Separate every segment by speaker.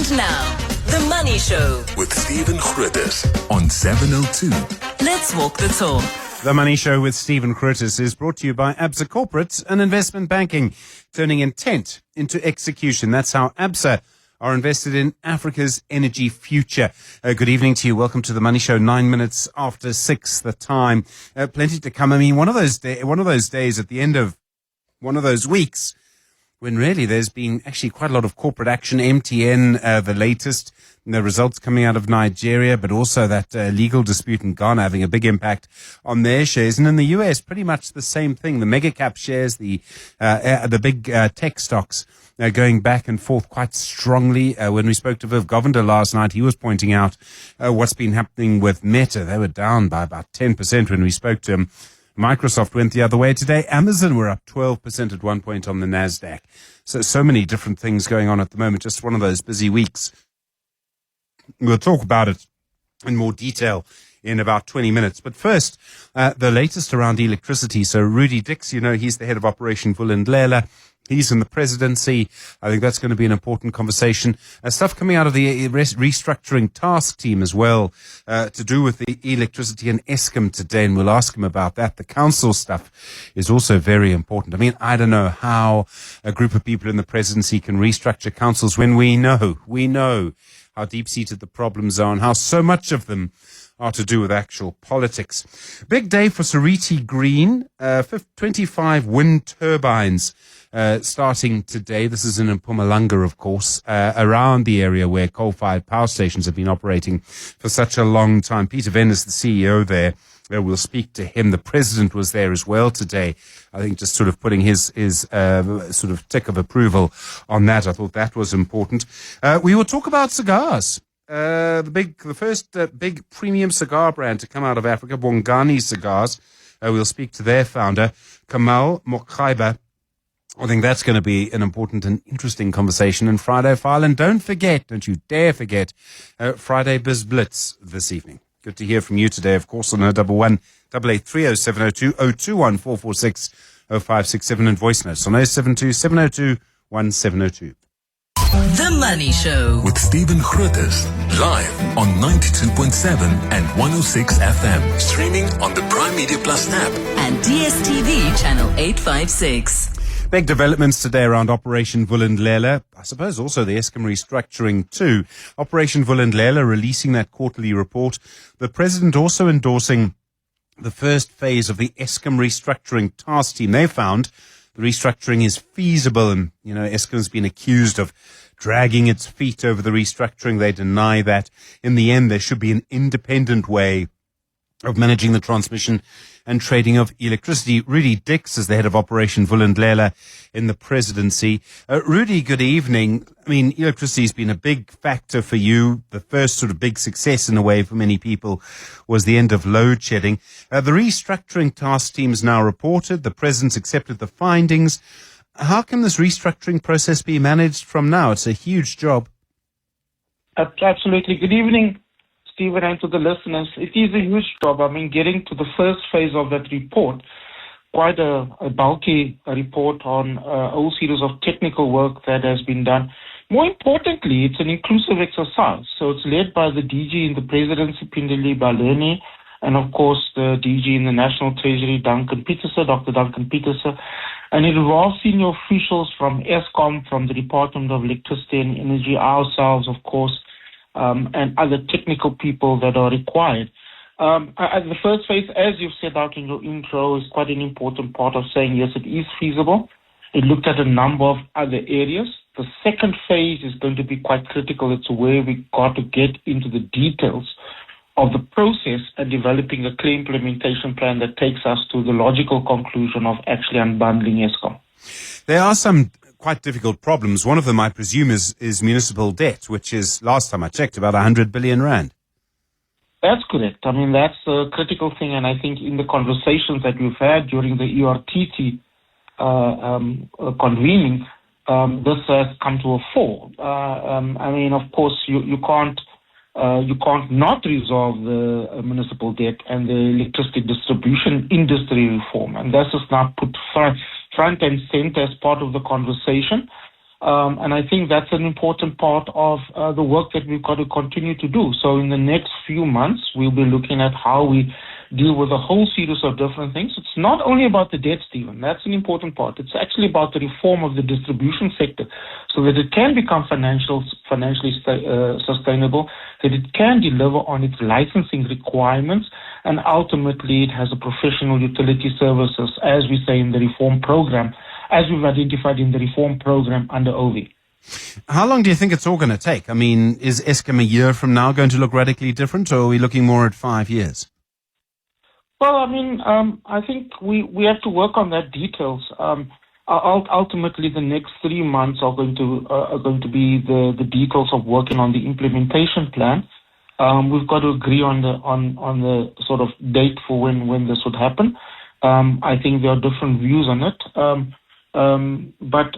Speaker 1: And now, The Money Show
Speaker 2: with Stephen Grootes on 702.
Speaker 1: Let's walk the talk.
Speaker 3: The Money Show with Stephen Grootes is brought to you by ABSA Corporate and Investment Banking, turning intent into execution. That's how ABSA are invested in Africa's energy future. Good evening to you. Welcome to The Money Show. 9 minutes after 6 the time. Plenty to come. I mean, one of those days at the end of one of those weeks when really there's been actually quite a lot of corporate action. MTN, the latest, the results coming out of Nigeria, but also that legal dispute in Ghana having a big impact on their shares. And in the US, pretty much the same thing. The mega cap shares, the big tech stocks going back and forth quite strongly. When we spoke to Viv Govender last night, he was pointing out what's been happening with Meta. They were down by about 10% when we spoke to him. Microsoft went the other way today. Amazon were up 12% at one point on the NASDAQ. So many different things going on at the moment. Just one of those busy weeks. We'll talk about it in more detail in about 20 minutes. But first, the latest around electricity. So Rudi Dicks, you know, he's the head of Operation Vulindlela. He's in the Presidency. I think that's going to be an important conversation. Stuff coming out of the restructuring task team as well, to do with the electricity and Eskom today, and we'll ask him about that. The council stuff is also very important. I mean, I don't know how a group of people in the Presidency can restructure councils when we know how deep-seated the problems are and how so much of them are to do with actual politics. Big day for Seriti Green, 25 wind turbines starting today. This is in Mpumalanga, of course, around the area where coal-fired power stations have been operating for such a long time. Peter Venn is the CEO there. We'll speak to him. The president was there as well today. I think just sort of putting his sort of tick of approval on that. I thought that was important. We will talk about cigars. The first big premium cigar brand to come out of Africa, Bongani Cigars. We'll speak to their founder, Kamal Mokhaiba. I think that's going to be an important and interesting conversation in Friday File. And don't you dare forget, Friday Biz Blitz this evening. Good to hear from you today, of course, on 011 883 0702 021 446 0567 and voice notes on 072 702 1702.
Speaker 1: The Money Show
Speaker 2: With Stephen Grootes, live on 92.7 and 106 FM. Streaming on the Prime Media Plus app.
Speaker 1: and DSTV channel 856.
Speaker 3: Big developments today around Operation Vulindlela. I suppose also the Eskom restructuring too. Operation Vulindlela releasing that quarterly report. The president also endorsing the first phase of the Eskom restructuring task team. They found the restructuring is feasible, and, you know, Eskom's been accused of dragging its feet over the restructuring. They deny that. In the end, there should be an independent way of managing the transmission and trading of electricity. Rudi Dicks is the head of Operation Vulindlela in the Presidency. Rudi, good evening. I mean, electricity has been a big factor for you. The first sort of big success in a way for many people was the end of load shedding. The restructuring task team is now reported. The President's accepted the findings. How can this restructuring process be managed from now? It's a huge job.
Speaker 4: Absolutely. Good evening, Stephen, and to the listeners. It is a huge job. I mean, getting to the first phase of that report, quite a bulky report on a whole series of technical work that has been done. More importantly, it's an inclusive exercise. So it's led by the DG in the Presidency, Pindeli Baleni, and of course the DG in the National Treasury, Dr. Duncan Petersen. And it involves senior officials from Eskom, from the Department of Electricity and Energy, ourselves, of course, and other technical people that are required. The first phase, as you've set out in your intro, is quite an important part of saying, yes, it is feasible. It looked at a number of other areas. The second phase is going to be quite critical. It's where we got to get into the details of the process and developing a clear implementation plan that takes us to the logical conclusion of actually unbundling Eskom.
Speaker 3: There are some quite difficult problems. One of them, I presume, is municipal debt, which is, last time I checked, about 100 billion rand.
Speaker 4: That's correct. I mean, that's a critical thing, and I think in the conversations that we've had during the ERTT convening, this has come to a fore. I mean, of course, you can't not resolve the municipal debt and the electricity distribution industry reform, and this is now put front and center as part of the conversation. And I think that's an important part of the work that we've got to continue to do. So in the next few months, we'll be looking at how we deal with a whole series of different things. It's not only about the debt, Stephen. That's an important part. It's actually about the reform of the distribution sector so that it can become financially sustainable, that it can deliver on its licensing requirements, and ultimately it has a professional utility services, as we say in the reform program, as we've identified in the reform program under OV.
Speaker 3: How long do you think it's all going to take? I mean, is Eskom a year from now going to look radically different, or are we looking more at 5 years?
Speaker 4: Well, I mean, I think we have to work on that details. Ultimately, the next 3 months are going to be the details of working on the implementation plan. We've got to agree on the sort of date for when this would happen. I think there are different views on it. But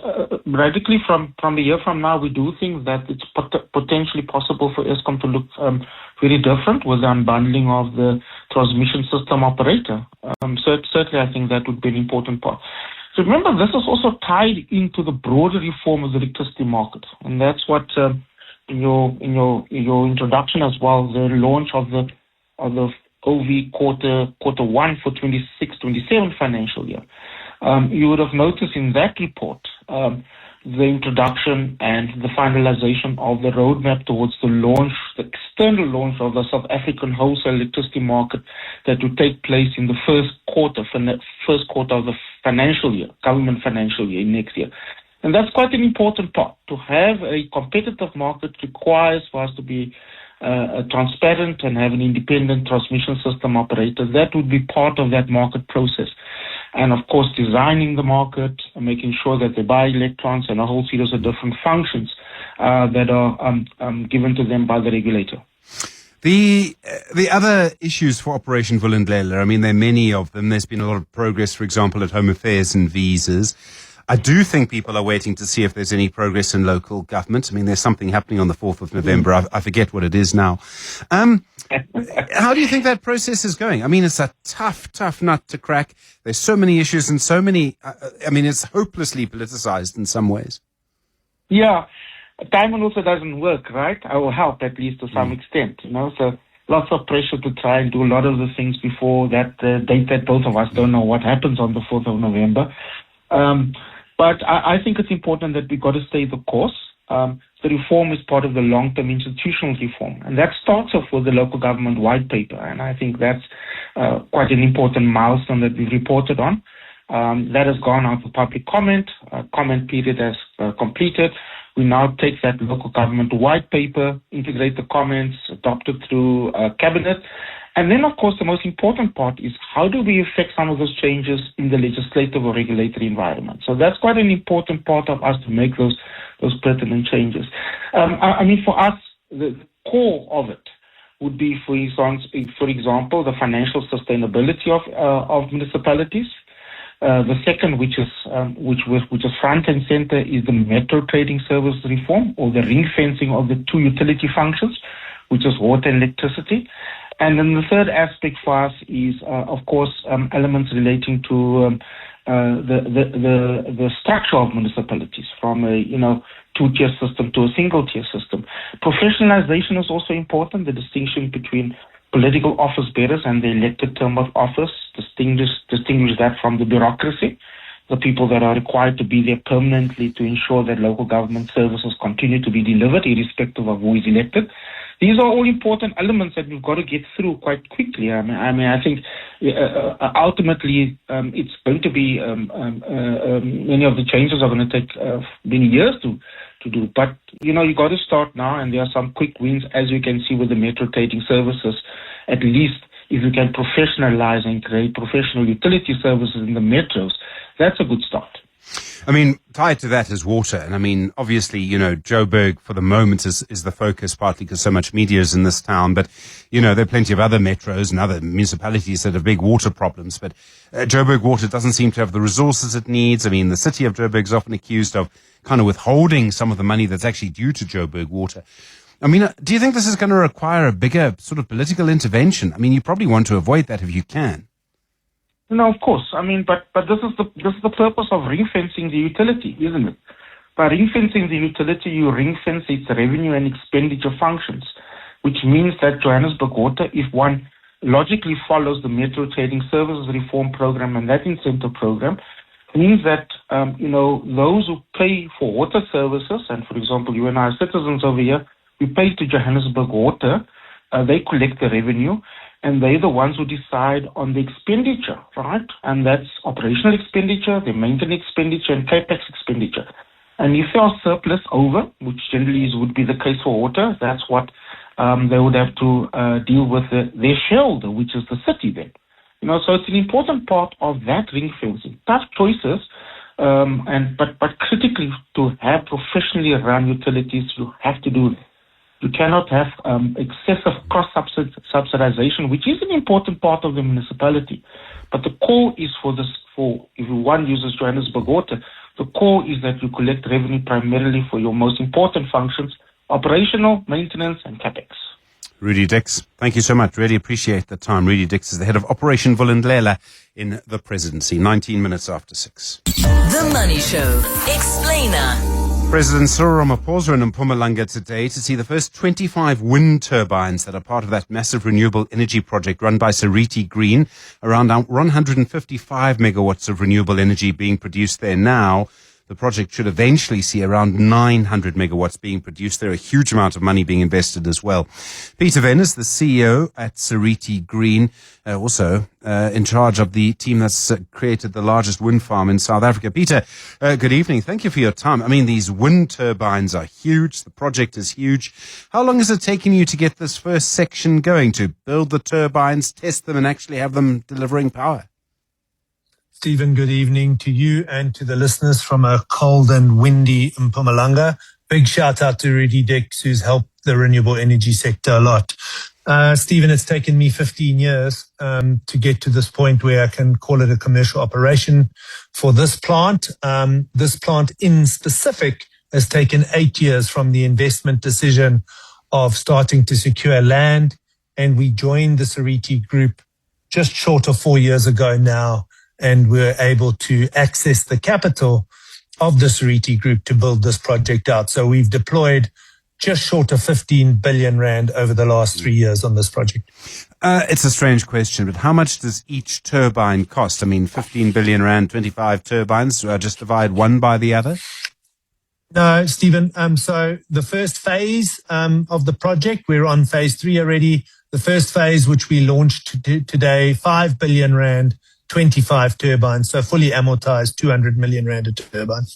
Speaker 4: radically from a year from now, we do think that it's potentially possible for Eskom to look very different with the unbundling of the transmission system operator. Certainly, I think that would be an important part. So remember, this is also tied into the broader reform of the electricity market, and that's what in your introduction as well, the launch of the OV quarter one for 26-27 financial year. You would have noticed in that report the introduction and the finalization of the roadmap towards the external launch of the South African wholesale electricity market that would take place in the first quarter of the financial year, government financial year next year. And that's quite an important part. To have a competitive market requires for us to be transparent and have an independent transmission system operator. That would be part of that market process. And of course, designing the market, making sure that they buy electrons and a whole series of different functions that are given to them by the regulator.
Speaker 3: The other issues for Operation Vulindlela, I mean, there are many of them. There's been a lot of progress, for example, at Home Affairs and visas. I do think people are waiting to see if there's any progress in local government. I mean, there's something happening on the 4th of November. I forget what it is now. How do you think that process is going? I mean, it's a tough nut to crack. There's so many issues and so many, it's hopelessly politicized in some ways. Yeah.
Speaker 4: Timing also doesn't work, right? I will help at least to some extent, so lots of pressure to try and do a lot of the things before that date that both of us don't know what happens on the 4th of November. But I think it's important that we've got to stay the course. The reform is part of the long-term institutional reform, and that starts off with the local government white paper, and I think that's quite an important milestone that we've reported on. That has gone out for public comment. Comment period has completed. We now take that local government white paper, integrate the comments, adopt it through cabinet. And then, of course, the most important part is how do we affect some of those changes in the legislative or regulatory environment? So that's quite an important part of us to make those pertinent changes. For us, the core of it would be, for example, the financial sustainability of municipalities. The second, which is front and center, is the metro trading service reform, or the ring fencing of the two utility functions, which is water and electricity. And then the third aspect for us is, of course, elements relating to the structure of municipalities, from a two-tier system to a single-tier system. Professionalization is also important. The distinction between political office bearers and the elected term of office, distinguish that from the bureaucracy, the people that are required to be there permanently to ensure that local government services continue to be delivered, irrespective of who is elected. These are all important elements that we've got to get through quite quickly. I think ultimately it's going to be many of the changes are going to take many years to do. But you got to start now, and there are some quick wins, as you can see with the metro trading services. At least if you can professionalize and create professional utility services in the metros, that's a good start.
Speaker 3: Tied to that is water. And obviously, Joburg for the moment is the focus, partly because so much media is in this town. But, there are plenty of other metros and other municipalities that have big water problems. But Joburg Water doesn't seem to have the resources it needs. The city of Joburg is often accused of kind of withholding some of the money that's actually due to Joburg Water. Do you think this is going to require a bigger sort of political intervention? You probably want to avoid that if you can.
Speaker 4: No, of course. But this is the purpose of ring fencing the utility, isn't it? By ring-fencing the utility, you ring-fence its revenue and expenditure functions, which means that Johannesburg Water, if one logically follows the Metro Trading Services Reform Program and that incentive program, means that, those who pay for water services, and for example, you and I are citizens over here, we pay to Johannesburg Water, they collect the revenue, and they're the ones who decide on the expenditure, right? And that's operational expenditure, the maintenance expenditure, and capex expenditure. And if there are surplus over, which generally would be the case for water, that's what they would have to deal with their shareholder, which is the city then. So it's an important part of that ring fencing. Tough choices, but critically to have professionally run utilities, you have to do that. You cannot have excessive cross-subsidization, which is an important part of the municipality. But the core is if one uses Johannesburg Water, the core is that you collect revenue primarily for your most important functions, operational, maintenance, and capex.
Speaker 3: Rudi Dicks, thank you so much. Really appreciate the time. Rudi Dicks is the head of Operation Vulindlela in the Presidency. 19 minutes after 6.
Speaker 1: The Money Show. Explainer.
Speaker 3: President Cyril Ramaphosa in Mpumalanga today to see the first 25 wind turbines that are part of that massive renewable energy project run by Seriti Green. Around 155 megawatts of renewable energy being produced there now. The project should eventually see around 900 megawatts being produced. There are a huge amount of money being invested as well. Peter Venn is the CEO at Seriti Green, also in charge of the team that's created the largest wind farm in South Africa. Peter, good evening. Thank you for your time. I mean, these wind turbines are huge. The project is huge. How long has it taken you to get this first section going, to build the turbines, test them, and actually have them delivering power?
Speaker 5: Stephen, good evening to you and to the listeners from a cold and windy Mpumalanga. Big shout out to Rudi Dicks, who's helped the renewable energy sector a lot. Stephen, it's taken me 15 years to get to this point where I can call it a commercial operation for this plant. This plant in specific has taken 8 years from the investment decision of starting to secure land. And we joined the Seriti group just short of 4 years ago now. And we're able to access the capital of the Seriti Group to build this project out. So we've deployed just short of 15 billion rand over the last 3 years on this project.
Speaker 3: It's a strange question, but how much does each turbine cost? I mean, 15 billion rand, 25 turbines, just divide one by the other?
Speaker 5: No, Stephen. So the first phase of the project, we're on phase 3 already. The first phase, which we launched today, 5 billion rand. 25 turbines, so fully amortized 200 million rand a turbine.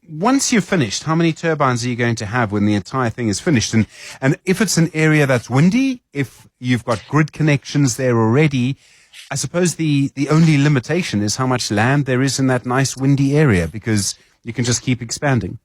Speaker 3: Once you're finished, how many turbines are you going to have when the entire thing is finished? And if it's an area that's windy, if you've got grid connections there already, I suppose the only limitation is how much land there is in that nice windy area, because you can just keep expanding.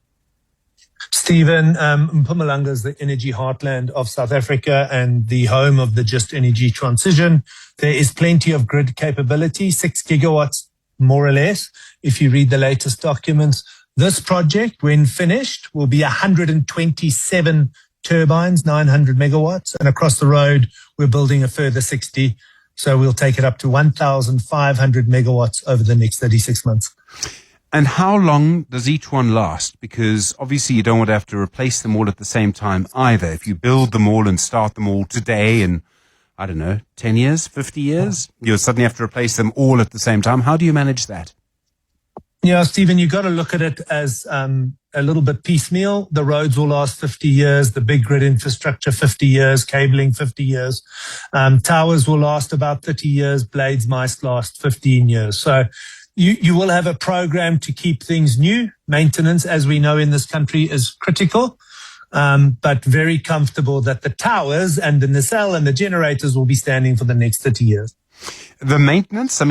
Speaker 5: Stephen, Mpumalanga is the energy heartland of South Africa and the home of the just energy transition. There is plenty of grid capability, 6 gigawatts, more or less. If you read the latest documents, this project, when finished, will be 127 turbines, 900 megawatts. And across the road, we're building a further 60. So we'll take it up to 1,500 megawatts over the next 36 months.
Speaker 3: And how long does each one last? Because obviously you don't want to have to replace them all at the same time either. If you build them all and start them all today in, 10 years, 50 years, you'll suddenly have to replace them all at the same time. How do you manage that?
Speaker 5: Yeah, Stephen, you've got to look at it as a little bit piecemeal. The roads will last 50 years, the big grid infrastructure 50 years, cabling 50 years. Towers will last about 30 years, blades might last 15 years. So you will have a program to keep things new. Maintenance, as we know in this country, is critical, but very comfortable that the towers and the nacelle and the generators will be standing for the next 30 years.
Speaker 3: The maintenance, I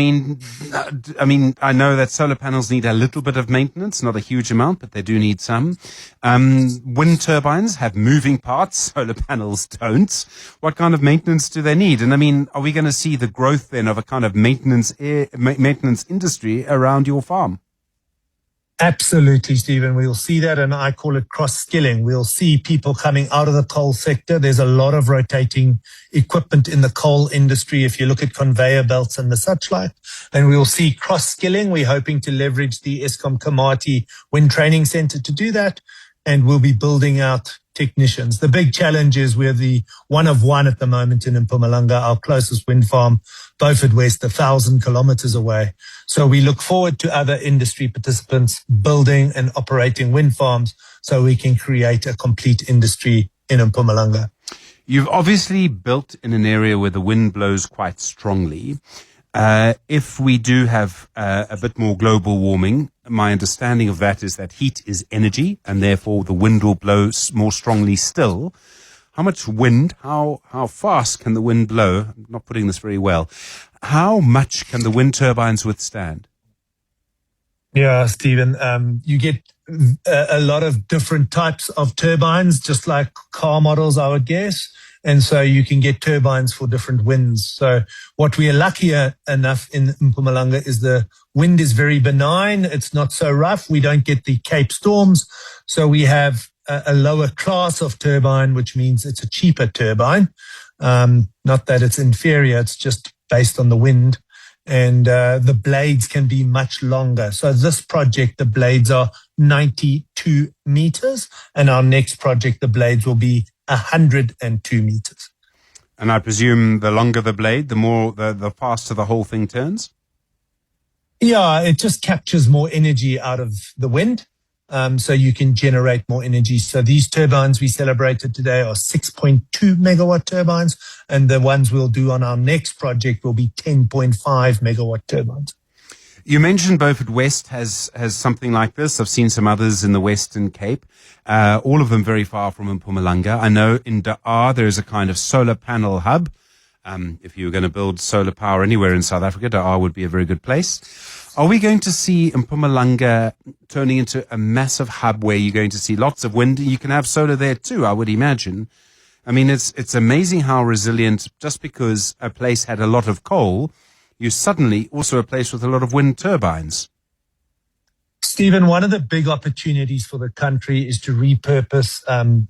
Speaker 3: know that solar panels need a little bit of maintenance, not a huge amount, but they do need some. Wind turbines have moving parts, solar panels don't. What kind of maintenance do they need? And are we going to see the growth then of a kind of maintenance industry around your farm?
Speaker 5: Absolutely, Stephen. We'll see that, and I call it cross-skilling. We'll see people coming out of the coal sector. There's a lot of rotating equipment in the coal industry if you look at conveyor belts and the such like. And we'll see cross-skilling. We're hoping to leverage the Eskom Kamati Wind Training Center to do that, and we'll be building out technicians. The big challenge is we're the one of one at the moment in Mpumalanga, our closest wind farm, Beaufort West, 1,000 kilometers away. So we look forward to other industry participants building and operating wind farms so we can create a complete industry in Mpumalanga.
Speaker 3: You've obviously built in an area where the wind blows quite strongly. If we do have a bit more global warming, my understanding of that is that heat is energy, and therefore the wind will blow more strongly still. How much wind, how fast can the wind blow? I'm not putting this very well. How much can the wind turbines withstand?
Speaker 5: Yeah, Stephen, you get a lot of different types of turbines, just like car models, I would guess. And so you can get turbines for different winds. So what we are lucky enough in Mpumalanga is the wind is very benign. It's not so rough. We don't get the Cape storms. So we have a lower class of turbine, which means it's a cheaper turbine. Not that it's inferior. It's just based on the wind. And the blades can be much longer. So this project, the blades are 92 meters. And our next project, the blades will be 102 meters.
Speaker 3: And I presume the longer the blade, the more, the faster the whole thing turns?
Speaker 5: Yeah, it just captures more energy out of the wind. So you can generate more energy. So these turbines we celebrated today are 6.2 megawatt turbines, and the ones we'll do on our next project will be 10.5 megawatt turbines.
Speaker 3: You mentioned Beaufort West has something like this. I've seen some others in the Western Cape, all of them very far from Mpumalanga. I know in Daar there is a kind of solar panel hub. If you were going to build solar power anywhere in South Africa, Daar would be a very good place. Are we going to see Mpumalanga turning into a massive hub where you're going to see lots of wind? You can have solar there too, I would imagine. I mean, it's amazing how resilient, just because a place had a lot of coal, you suddenly also a place with a lot of wind turbines.
Speaker 5: Stephen, one of the big opportunities for the country is to repurpose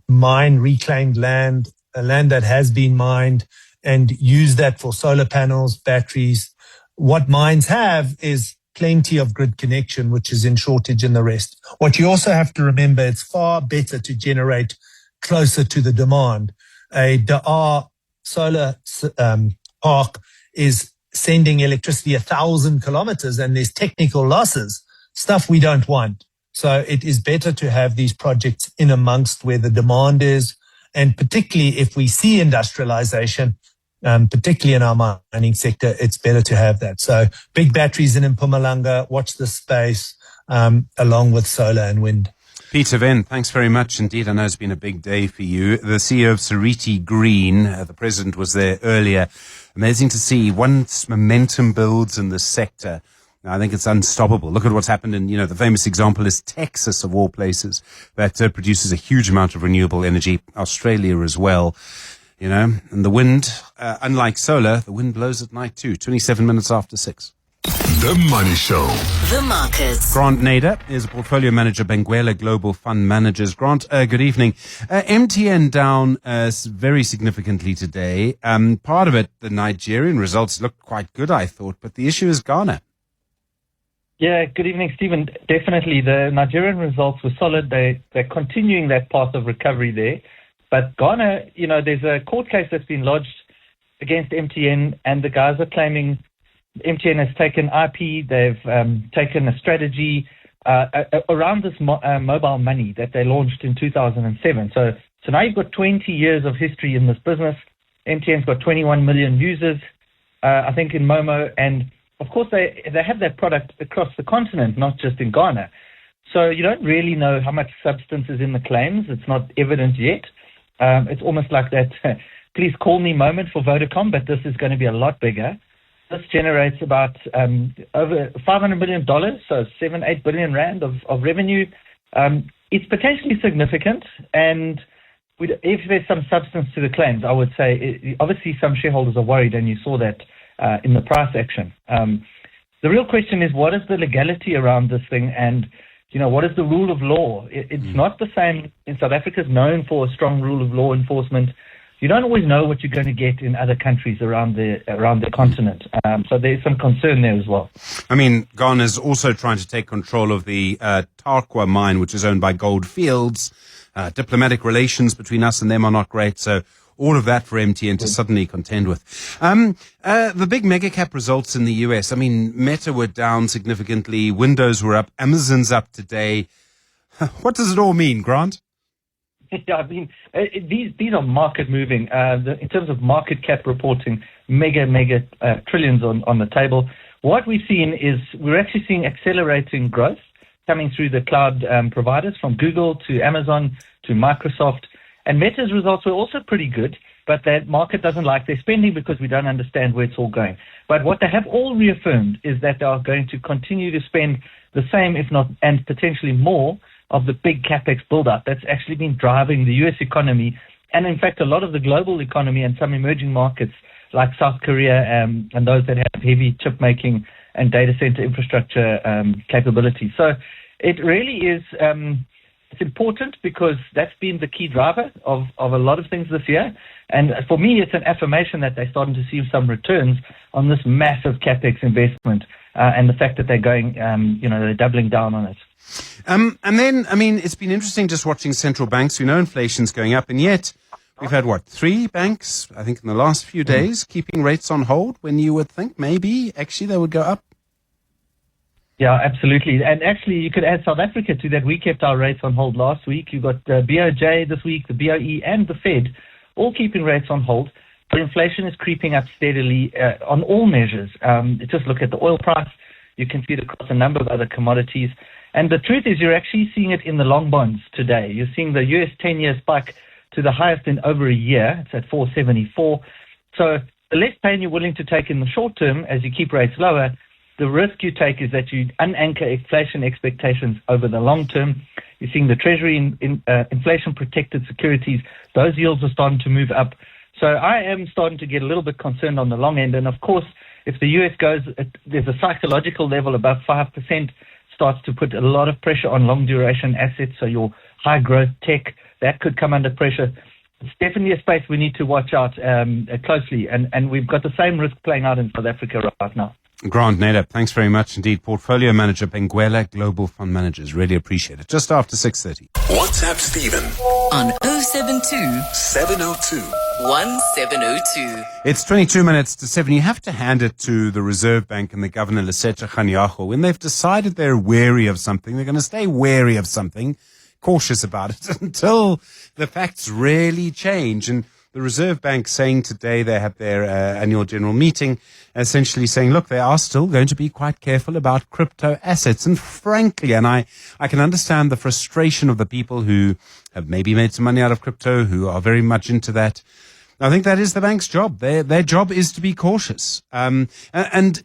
Speaker 5: reclaimed land, a land that has been mined, and use that for solar panels, batteries. What mines have is plenty of grid connection, which is in shortage in the rest. What you also have to remember, it's far better to generate closer to the demand. A Daar solar park is sending electricity 1,000 kilometers, and there's technical losses, stuff we don't want. So it is better to have these projects in amongst where the demand is, and particularly if we see industrialization, particularly in our mining sector, it's better to have that. So big batteries in Mpumalanga, watch this space, along with solar and wind.
Speaker 3: Peter Venn, thanks very much indeed. I know it's been a big day for you. The CEO of Seriti Green, the president was there earlier. Amazing to see once momentum builds in the sector. I think it's unstoppable. Look at what's happened in, the famous example is Texas, of all places, that produces a huge amount of renewable energy. Australia as well, and the wind, unlike solar, the wind blows at night too, 27 minutes after 6.
Speaker 2: The Money Show.
Speaker 1: The markets.
Speaker 3: Grant Nader is a portfolio manager, Benguela Global Fund Managers. Grant, good evening. MTN down very significantly today. Part of it, the Nigerian results looked quite good, I thought, but the issue is Ghana.
Speaker 6: Yeah, good evening, Stephen. Definitely, the Nigerian results were solid. They're continuing that path of recovery there. But Ghana, there's a court case that's been lodged against MTN, and the guys are claiming MTN has taken IP, they've taken a strategy around this mobile money that they launched in 2007. So now you've got 20 years of history in this business. MTN's got 21 million users, I think, in Momo. And, of course, they have that product across the continent, not just in Ghana. So you don't really know how much substance is in the claims. It's not evident yet. It's almost like that please call me moment for Vodacom, but this is going to be a lot bigger. This generates about over $500 million, so 7-8 billion rand of revenue. It's potentially significant, and if there's some substance to the claims, I would say obviously some shareholders are worried, and you saw that in the price action. The real question is, what is the legality around this thing, and what is the rule of law? It's not the same. In South Africa is known for a strong rule of law enforcement. You don't always know what you're going to get in other countries around the continent. So there's some concern there as well.
Speaker 3: I mean, Ghana's also trying to take control of the Tarkwa mine, which is owned by Gold Fields. Diplomatic relations between us and them are not great. So all of that for MTN to suddenly contend with. The big mega cap results in the US. I mean, Meta were down significantly. Windows were up. Amazon's up today. What does it all mean, Grant?
Speaker 6: Yeah, I mean, these are market moving. In terms of market cap reporting, mega trillions on the table. What we've seen is we're actually seeing accelerating growth coming through the cloud providers, from Google to Amazon to Microsoft. And Meta's results were also pretty good, but the market doesn't like their spending because we don't understand where it's all going. But what they have all reaffirmed is that they are going to continue to spend the same, if not, and potentially more, of the big capex build-up that's actually been driving the U.S. economy, and in fact a lot of the global economy and some emerging markets like South Korea and those that have heavy chip making and data center infrastructure capability. So it really is it's important because that's been the key driver of a lot of things this year. And for me, it's an affirmation that they're starting to see some returns on this massive capex investment and the fact that they're going, they're doubling down on it.
Speaker 3: And then, I mean, it's been interesting just watching central banks. We know inflation's going up, and yet we've had, 3 banks, I think, in the last few days keeping rates on hold when you would think maybe actually they would go up.
Speaker 6: Yeah, absolutely. And actually, you could add South Africa to that. We kept our rates on hold last week. You've got BOJ this week, the BOE and the Fed, all keeping rates on hold. But inflation is creeping up steadily on all measures. Just look at the oil price. You can see it across a number of other commodities. And the truth is you're actually seeing it in the long bonds today. You're seeing the US 10-year spike to the highest in over a year. It's at 474. So the less pain you're willing to take in the short term as you keep rates lower, the risk you take is that you unanchor inflation expectations over the long term. You're seeing the Treasury in inflation-protected securities. Those yields are starting to move up. So I am starting to get a little bit concerned on the long end. And, of course, if the US goes, there's a psychological level above 5%, starts to put a lot of pressure on long-duration assets. So your high-growth tech, that could come under pressure. It's definitely a space we need to watch out closely. And we've got the same risk playing out in South Africa right now.
Speaker 3: Grant Nader, thanks very much indeed. Portfolio Manager, Benguela Global Fund Managers. Really appreciate it. Just after 6:30.
Speaker 2: WhatsApp Stephen
Speaker 1: on 072
Speaker 2: 702
Speaker 1: 1702.
Speaker 3: It's 22 minutes to 7. You have to hand it to the Reserve Bank and the Governor, Lesetja Kganyago. When they've decided they're wary of something, they're going to stay wary of something, cautious about it, until the facts really change. And the Reserve Bank saying today they had their annual general meeting, essentially saying, look, they are still going to be quite careful about crypto assets. And frankly, and I can understand the frustration of the people who have maybe made some money out of crypto, who are very much into that. I think that is the bank's job. Their job is to be cautious. And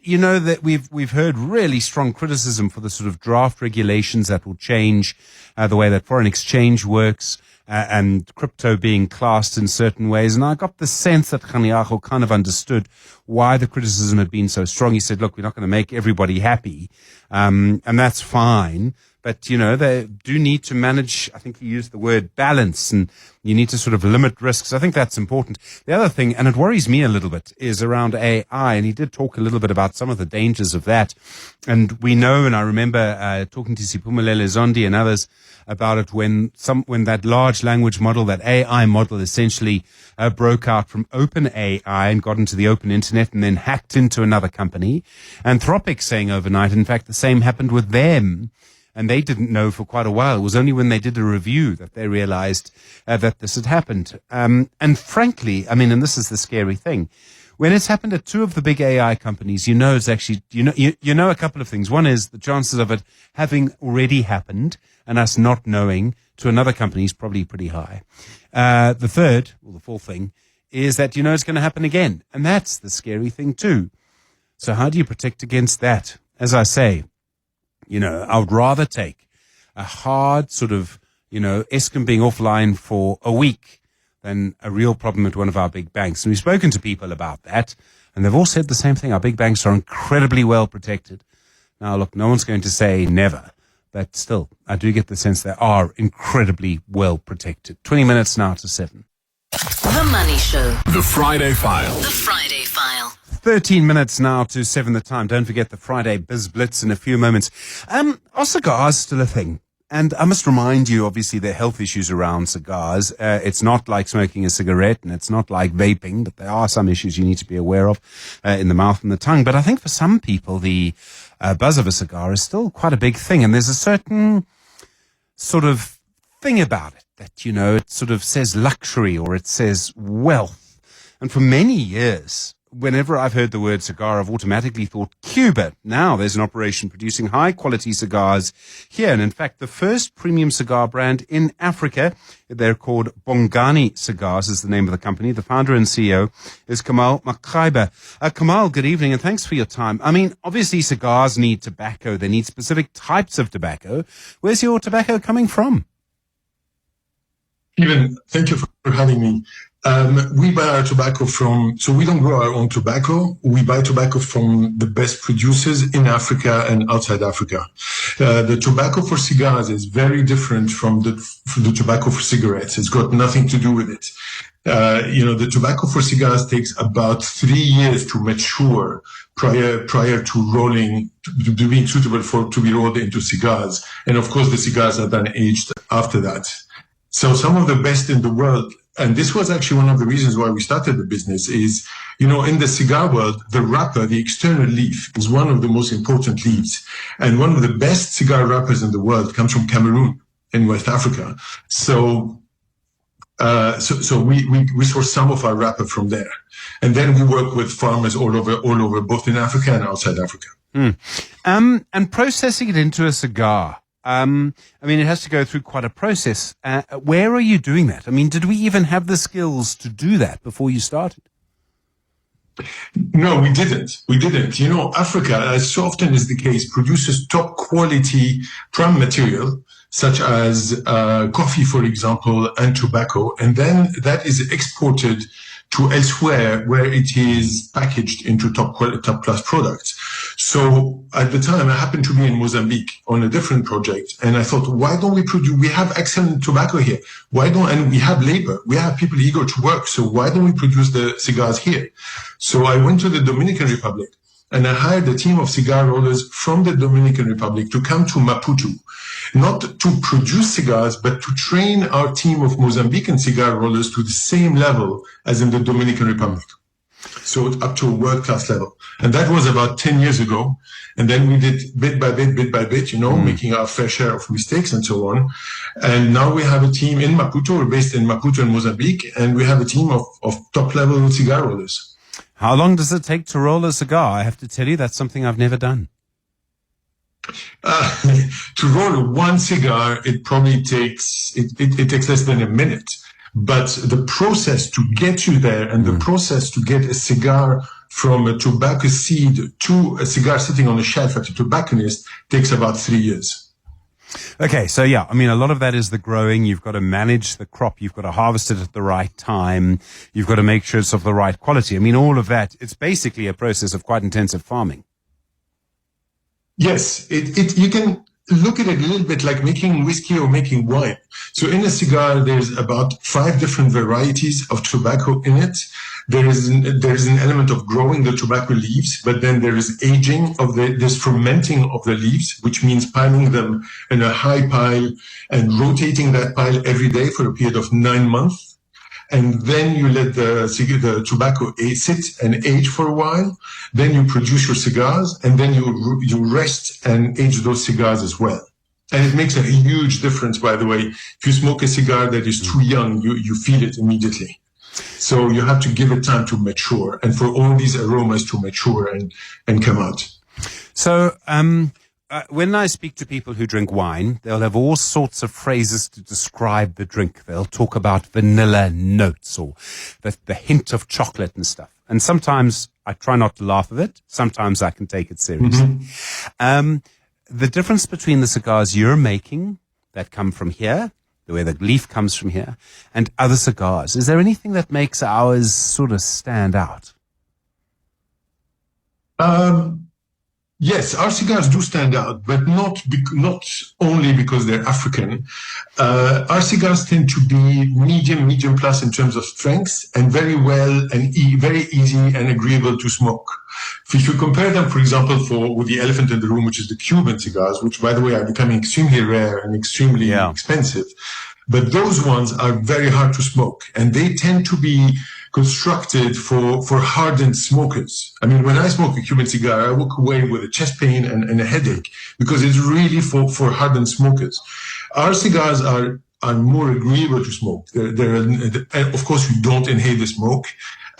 Speaker 3: you know that we've heard really strong criticism for the sort of draft regulations that will change the way that foreign exchange works. And crypto being classed in certain ways. And I got the sense that Kganyago kind of understood why the criticism had been so strong. He said, look, we're not going to make everybody happy. And that's fine. But, you know, they do need to manage, I think he used the word balance, and you need to sort of limit risks. I think that's important. The other thing, and it worries me a little bit, is around AI. And he did talk a little bit about some of the dangers of that. And we know, and I remember talking to Mpumalanga Zondi and others about it when that large language model, that AI model essentially broke out from OpenAI and got into the open internet and then hacked into another company. Anthropic saying overnight, in fact, the same happened with them. And they didn't know for quite a while. It was only when they did a review that they realized that this had happened. And frankly, I mean, and this is the scary thing, when it's happened at 2 of the big AI companies, you know it's actually, you know a couple of things. One is the chances of it having already happened and us not knowing to another company is probably pretty high. The third, or the fourth thing, is that you know it's going to happen again. And that's the scary thing too. So how do you protect against that? As I say, you know, I would rather take a hard sort of, Eskom being offline for a week than a real problem at one of our big banks. And we've spoken to people about that, and they've all said the same thing. Our big banks are incredibly well protected. Now, look, no one's going to say never, but still, I do get the sense they are incredibly well protected. 20 minutes now to 7.
Speaker 1: The Money Show.
Speaker 2: The Friday File.
Speaker 1: The Friday File.
Speaker 3: 13 minutes now to 7 the time. Don't forget the Friday Biz Blitz in a few moments. Are cigars still a thing? And I must remind you, obviously, there are health issues around cigars. It's not like smoking a cigarette, and it's not like vaping, but there are some issues you need to be aware of in the mouth and the tongue. But I think for some people, the buzz of a cigar is still quite a big thing. And there's a certain sort of thing about it that, it sort of says luxury or it says wealth. And for many years, whenever I've heard the word cigar, I've automatically thought Cuba. Now there's an operation producing high-quality cigars here. And in fact, the first premium cigar brand in Africa, they're called Bongani Cigars is the name of the company. The founder and CEO is Kamal Makaiba. Kamal, good evening, and thanks for your time. I mean, obviously cigars need tobacco. They need specific types of tobacco. Where's your tobacco coming from?
Speaker 7: Stephen, thank you for having me. We buy our tobacco so we don't grow our own tobacco. We buy tobacco from the best producers in Africa and outside Africa. The tobacco for cigars is very different from the tobacco for cigarettes. It's got nothing to do with it. The tobacco for cigars takes about 3 years to mature prior to rolling, to being suitable to be rolled into cigars. And of course, the cigars are then aged after that. So some of the best in the world, and this was actually one of the reasons why we started the business, is, in the cigar world, the wrapper, the external leaf, is one of the most important leaves. And one of the best cigar wrappers in the world comes from Cameroon in West Africa. So we source some of our wrapper from there. And then we work with farmers all over, both in Africa and outside Africa.
Speaker 3: And processing it into a cigar. It has to go through quite a process. Where are you doing that? I mean, did we even have the skills to do that before you started?
Speaker 7: No, we didn't. Africa, as so often is the case, produces top quality prime material, such as coffee, for example, and tobacco. And then that is exported to elsewhere where it is packaged into top class products. So at the time, I happened to be in Mozambique on a different project, and I thought, why don't we produce? We have excellent tobacco here. And we have labor. We have people eager to work. So why don't we produce the cigars here? So I went to the Dominican Republic, and I hired a team of cigar rollers from the Dominican Republic to come to Maputo, not to produce cigars, but to train our team of Mozambican cigar rollers to the same level as in the Dominican Republic. So up to a world-class level. And that was about 10 years ago. And then we did bit by bit, making our fair share of mistakes and so on. And now we have a team in Maputo. We're based in Maputo in Mozambique, and we have a team of top-level cigar rollers.
Speaker 3: How long does it take to roll a cigar? I have to tell you, that's something I've never done.
Speaker 7: To roll one cigar, it probably takes less than a minute. But the process to get you there and the process to get a cigar from a tobacco seed to a cigar sitting on a shelf at a tobacconist takes about 3 years.
Speaker 3: Okay, so yeah, a lot of that is the growing. You've got to manage the crop. You've got to harvest it at the right time. You've got to make sure it's of the right quality. All of that, it's basically a process of quite intensive farming.
Speaker 7: Yes, you can look at it a little bit like making whiskey or making wine. So in a cigar, there's about 5 different varieties of tobacco in it. There is an element of growing the tobacco leaves, but then there is aging there's fermenting of the leaves, which means piling them in a high pile and rotating that pile every day for a period of 9 months. And then you let the tobacco sit and age for a while. Then you produce your cigars, and then you rest and age those cigars as well. And it makes a huge difference, by the way. If you smoke a cigar that is too young, you feel it immediately. So you have to give it time to mature, and for all these aromas to mature and come out.
Speaker 3: So, when I speak to people who drink wine, they'll have all sorts of phrases to describe the drink. They'll talk about vanilla notes or the hint of chocolate and stuff. And sometimes I try not to laugh at it. Sometimes I can take it seriously. The difference between the cigars you're making that come from here, the way the leaf comes from here, and other cigars, is there anything that makes ours sort of stand out?
Speaker 7: Yes, our cigars do stand out, but not only because they're African. Our cigars tend to be medium plus in terms of strength, and very well and very easy and agreeable to smoke. If you compare them, for example, with the elephant in the room, which is the Cuban cigars, which, by the way, are becoming extremely rare and extremely expensive. But those ones are very hard to smoke, and they tend to be constructed for hardened smokers. I mean, when I smoke a Cuban cigar, I walk away with a chest pain and a headache because it's really for hardened smokers. Our cigars are more agreeable to smoke. And of course, you don't inhale the smoke,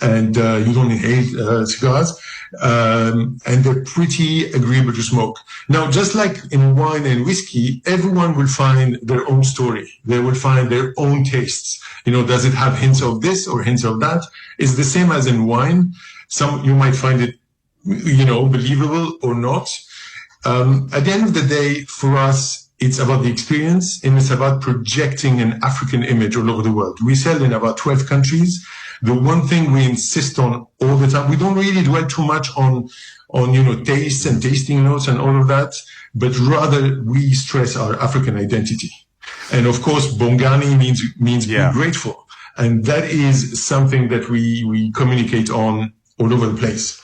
Speaker 7: and you don't inhale cigars, and they're pretty agreeable to smoke. Now, just like in wine and whiskey, everyone will find their own story. They will find their own tastes. Does it have hints of this or hints of that? It's the same as in wine. You might find it, believable or not. At the end of the day, for us, it's about the experience, and it's about projecting an African image all over the world. We sell in about 12 countries. The one thing we insist on all the time, we don't really dwell too much on tastes and tasting notes and all of that, but rather we stress our African identity. And of course, Bongani means be grateful. And that is something that we communicate on all over the place,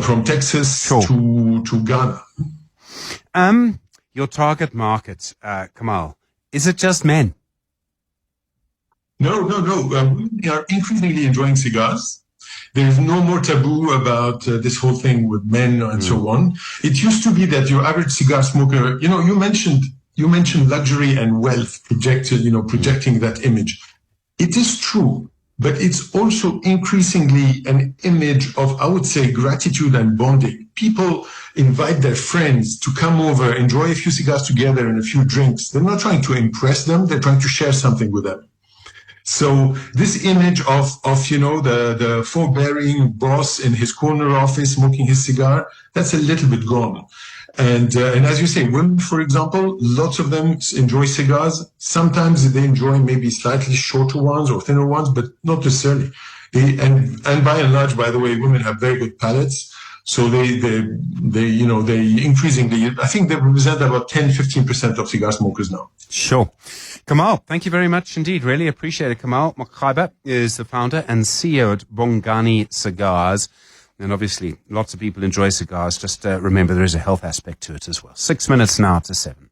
Speaker 7: from Texas to Ghana.
Speaker 3: Your target market, Kamal, is it just men?
Speaker 7: No. We are increasingly enjoying cigars. There is no more taboo about this whole thing with men and so on. It used to be that your average cigar smoker, you mentioned luxury and wealth projecting that image. It is true, but it's also increasingly an image of, I would say, gratitude and bonding. People invite their friends to come over, enjoy a few cigars together and a few drinks. They're not trying to impress them. They're trying to share something with them. So this image of the forbearing boss in his corner office smoking his cigar, that's a little bit gone. And as you say, women, for example, lots of them enjoy cigars. Sometimes they enjoy maybe slightly shorter ones or thinner ones, but not necessarily. And by and large, by the way, women have very good palates. So they increasingly, I think they represent about 10-15% of cigar smokers now.
Speaker 3: Sure. Kamal, thank you very much indeed. Really appreciate it. Kamal Mokgaiba is the founder and CEO at Bongani Cigars. And obviously, lots of people enjoy cigars. Just remember, there is a health aspect to it as well. 6 minutes now to 7.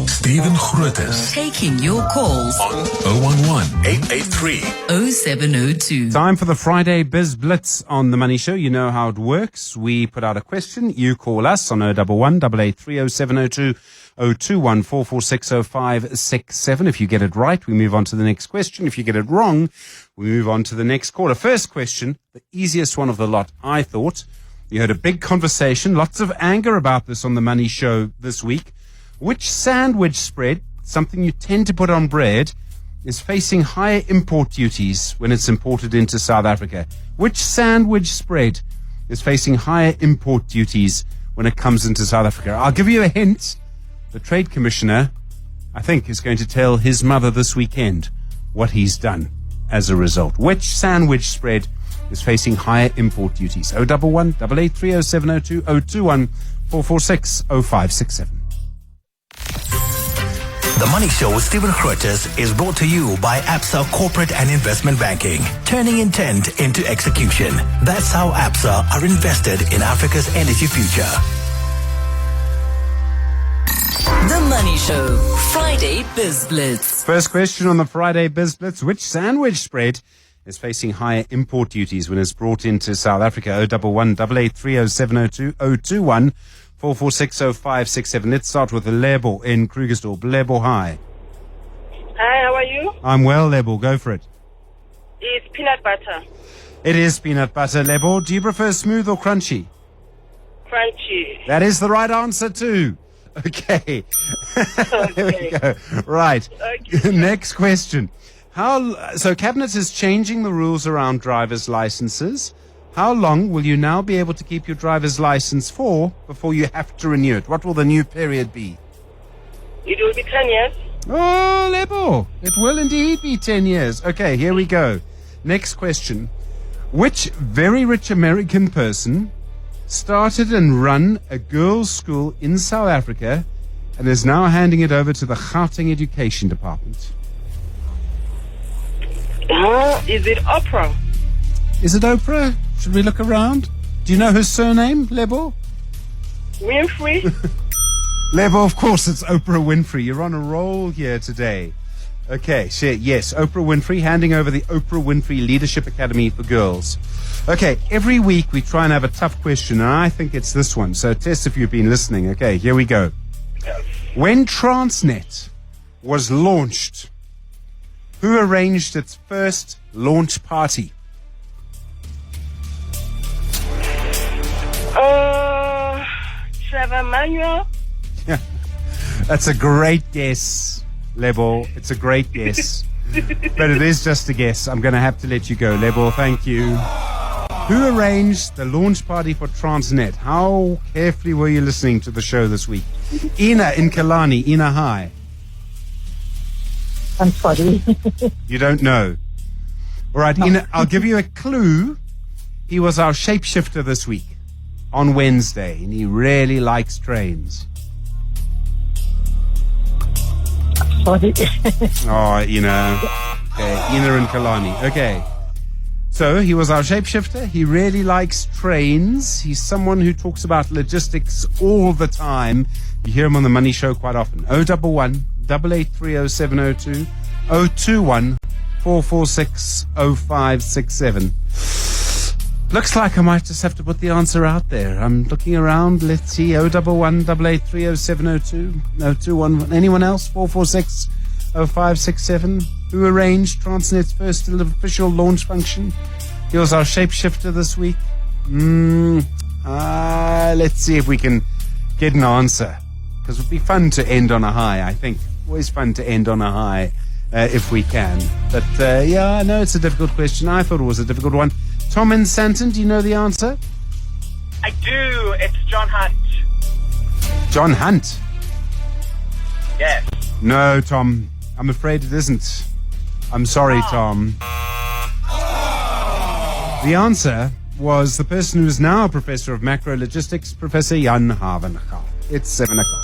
Speaker 2: Stephen Grootes
Speaker 1: Taking your calls
Speaker 2: on 011-883-0702.
Speaker 3: Time for the Friday Biz Blitz on The Money Show. You know how it works. We put out a question. You call us on 011-883-0702, 021-446-0567. If you get it right, we move on to the next question. If you get it wrong, we move on to the next caller. First question, the easiest one of the lot, I thought. You heard a big conversation, lots of anger about this on The Money Show this week. Which sandwich spread, something you tend to put on bread, is facing higher import duties when it's imported into South Africa? Which sandwich spread is facing higher import duties when it comes into South Africa? I'll give you a hint. The Trade Commissioner, I think, is going to tell his mother this weekend what he's done as a result. Which sandwich spread is facing higher import duties? 011-883-0702, 021-446-0567.
Speaker 8: The Money Show with Stephen Grootes is brought to you by Absa Corporate and Investment Banking, turning intent into execution. That's how Absa are invested in Africa's energy future.
Speaker 1: The Money Show, Friday Biz Blitz.
Speaker 3: First question on the Friday Biz Blitz. Which sandwich spread is facing higher import duties when it's brought into South Africa? 011-883-0702, 021-446-0567. Let's start with Lebo in Krugersdorp. Lebo, hi.
Speaker 9: Hi, how are you?
Speaker 3: I'm well, Lebo. Go for it.
Speaker 9: It's peanut butter.
Speaker 3: It is peanut butter, Lebo. Do you prefer smooth or crunchy?
Speaker 9: Crunchy.
Speaker 3: That is the right answer, too. Okay. There we go. Right.
Speaker 9: Okay.
Speaker 3: Next question. So Cabinet is changing the rules around driver's licenses. How long will you now be able to keep your driver's license for before you have to renew it? What will the new period be?
Speaker 9: It will be 10 years.
Speaker 3: Oh, Lebo. It will indeed be 10 years. Okay, here we go. Next question. Which very rich American person started and run a girls' school in South Africa and is now handing it over to the Gauteng Education Department?
Speaker 9: Is it Oprah?
Speaker 3: Is it Oprah? Should we look around? Do you know her surname, Lebo?
Speaker 9: Winfrey?
Speaker 3: Lebo, of course, it's Oprah Winfrey. You're on a roll here today. Okay, yes, Oprah Winfrey, handing over the Oprah Winfrey Leadership Academy for Girls. Okay, every week we try and have a tough question, and I think it's this one. So test if you've been listening. Okay, here we go. When Transnet was launched, who arranged its first launch party?
Speaker 9: Trevor Manuel?
Speaker 3: That's a great guess, Lebo. It's a great guess. But it is just a guess. I'm going to have to let you go, Lebo. Thank you. Who arranged the launch party for Transnet? How carefully were you listening to the show this week? Ina in Kalani. Ina, hi.
Speaker 10: I'm sorry.
Speaker 3: You don't know. All right, Ina, I'll give you a clue. He was our shapeshifter this week on Wednesday, and he really likes trains.
Speaker 10: Sorry.
Speaker 3: Oh, Ina. Okay, Ina and Kalani. Okay. So he was our shapeshifter. He really likes trains. He's someone who talks about logistics all the time. You hear him on the Money Show quite often. 011 8830702 021 446 0567. Looks like I might just have to put the answer out there. I'm looking around. Let's see. 011 8830702 021. Anyone else? 446 0567. Who arranged Transnet's first official launch function? He was our shapeshifter this week. Let's see if we can get an answer. Because it would be fun to end on a high, I think. Always fun to end on a high if we can. But yeah, I know it's a difficult question. I thought it was a difficult one. Tom in Santon, do you know the answer?
Speaker 11: I do. It's John Hunt.
Speaker 3: John Hunt?
Speaker 11: Yes.
Speaker 3: No, Tom. I'm afraid it isn't. I'm sorry, Tom. The answer was the person who is now a professor of macro logistics, Professor Jan Havengaard. It's 7 o'clock.